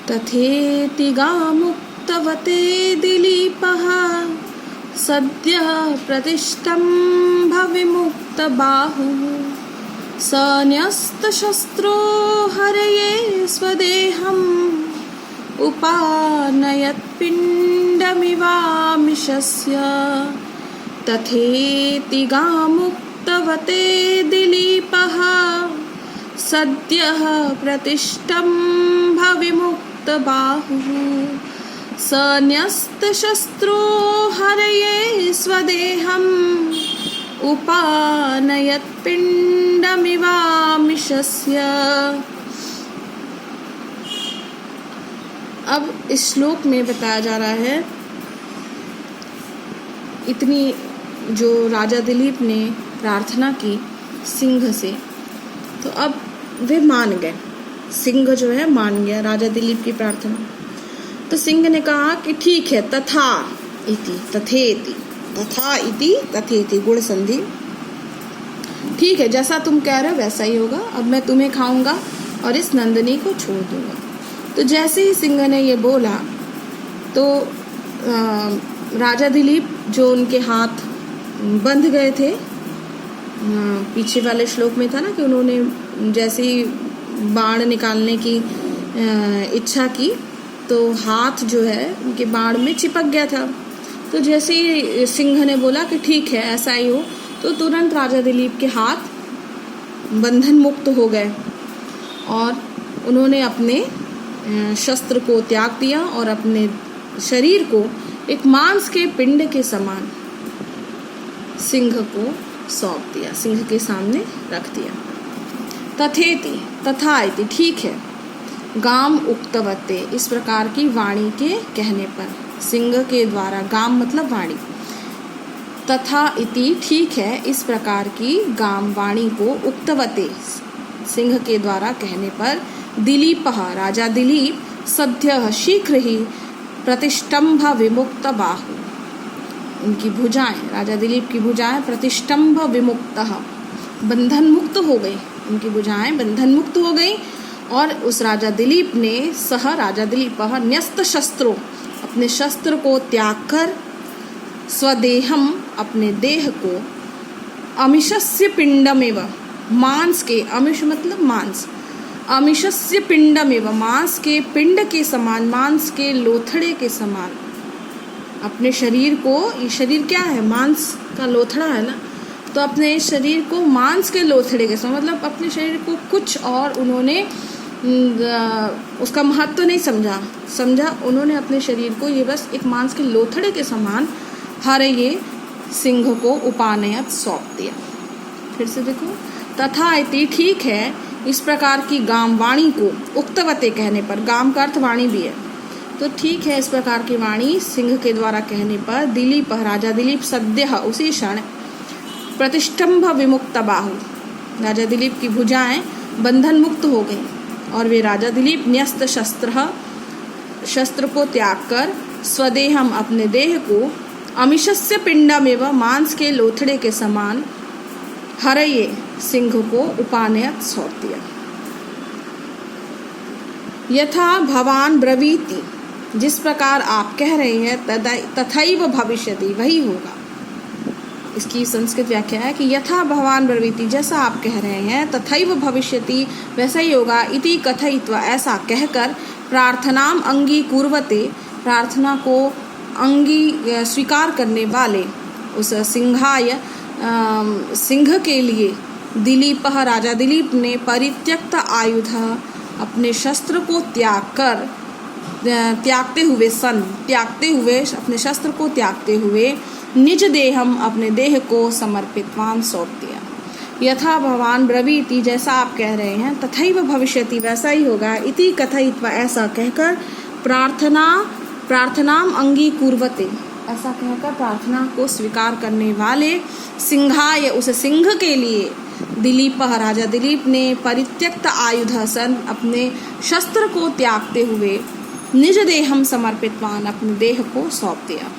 तथेति गामुक्तवते दिलीपः सद्यः प्रतिष्ठम्भविमुक्तबाहुः स न्यस्तशस्त्रो हरये स्वदेहम् उपानयत्पिण्डमिवामिषस्य तथेति गामुक्तवते दिलीपः सद्यः प्रतिष्ठम्भविमुक्तबाहुः स न्यस्तशस्त्रो हरये स्वदेहम् उपानयत्पिण्डमिवामिषस्य। अब इस श्लोक में बताया जा रहा है इतनी जो राजा दिलीप ने प्रार्थना की सिंह से, तो अब वे मान गए। सिंह जो है मान गया राजा दिलीप की प्रार्थना। तो सिंह ने कहा कि ठीक है, तथा इति तथेति, तथा इति तथेति गुण संधि, ठीक है, जैसा तुम कह रहे हो वैसा ही होगा। अब मैं तुम्हें खाऊंगा और इस नंदिनी को छोड़ दूंगा। तो जैसे ही सिंह ने ये बोला तो राजा दिलीप जो उनके हाथ बंध गए थे, पीछे वाले श्लोक में था ना कि उन्होंने जैसे ही बाण निकालने की इच्छा की तो हाथ जो है उनके बाण में चिपक गया था। तो जैसे ही सिंह ने बोला कि ठीक है ऐसा ही हो, तो तुरंत राजा दिलीप के हाथ बंधन मुक्त हो गए और उन्होंने अपने शस्त्र को त्याग दिया और अपने शरीर को एक मांस के पिंड के समान सिंह को सौंप दिया, सिंह के सामने रख दिया। तथेति तथा इति ठीक है, गाम उक्तवते इस प्रकार की वाणी के कहने पर, सिंह के द्वारा, गाम मतलब वाणी, तथा इति ठीक है इस प्रकार की गाम वाणी को उक्तवते सिंह के द्वारा कहने पर, दिलीपः राजा दिलीप सद्यः शीघ्र ही प्रतिष्ठम्भ विमुक्त बाहु, उनकी भुजाएं, राजा दिलीप की भुजाएं प्रतिष्ठम्भ विमुक्तः बंधन मुक्त हो गई, उनकी भुजाएं बंधन मुक्त हो गई। और उस राजा दिलीप ने राजा दिलीपः न्यस्त शस्त्रों अपने शस्त्र को त्याग कर, स्वदेहम अपने देह को, अमिषस्य पिंडमेव मांस के, अमिष मतलब मांस, अमिषस्य पिंडमेव मांस के पिंड के समान, मांस के लोथड़े के समान अपने शरीर को, ये शरीर क्या है, मांस का लोथड़ा है ना, तो अपने शरीर को मांस के लोथड़े के समान, मतलब अपने शरीर को कुछ और उन्होंने उसका महत्व नहीं समझा उन्होंने अपने शरीर को ये बस एक मांस के लोथड़े के समान हर ये सिंह को उपानयत सौंप दिया। फिर से देखो, तथा इति ठीक है इस प्रकार की गाम वाणी को उक्तवते कहने पर, गाम का अर्थ वाणी भी है, तो ठीक है इस प्रकार की वाणी सिंह के द्वारा कहने पर, दिलीप राजा दिलीप सद्यः उसी क्षण प्रतिष्ठम्भ विमुक्त बाहु, राजा दिलीप की भुजाएं बंधन मुक्त हो गई और वे राजा दिलीप न्यस्त शस्त्र को त्याग कर, स्वदेहम अपने देह को, अमिषस्य पिंडमेव मांस के लोथड़े के समान, हरये सिंह को उपानयत सौंप दिया। यथा भवान ब्रवीति जिस प्रकार आप कह रहे हैं, तथैव भविष्यति वही होगा। इसकी संस्कृत व्याख्या है कि यथा भवान ब्रवीति जैसा आप कह रहे हैं, तथैव भविष्यति वैसा ही होगा, इति कथयित्वा ऐसा कहकर, प्रार्थनाम अंगीकुर्वते प्रार्थना को स्वीकार करने वाले उस सिंह के लिए, दिलीपः राजा दिलीप ने परित्यक्त आयुध अपने शस्त्र को त्यागते हुए अपने शस्त्र को त्यागते हुए, निज देहम अपने देह को समर्पितवान सौंप दिया। यथा भवान ब्रवीति जैसा आप कह रहे हैं, तथैव भविष्यति वैसा ही होगा, इति कथयित्वा ऐसा कहकर, प्रार्थनाम अंगीकुर्वते ऐसा कहकर प्रार्थना को स्वीकार करने वाले, सिंहाय उस सिंह के लिए, दिलीपः राजा दिलीप ने परित्यक्त आयुध सन अपने शस्त्र को त्यागते हुए, निज देहम समर्पितवान अपने देह को सौंप दिया।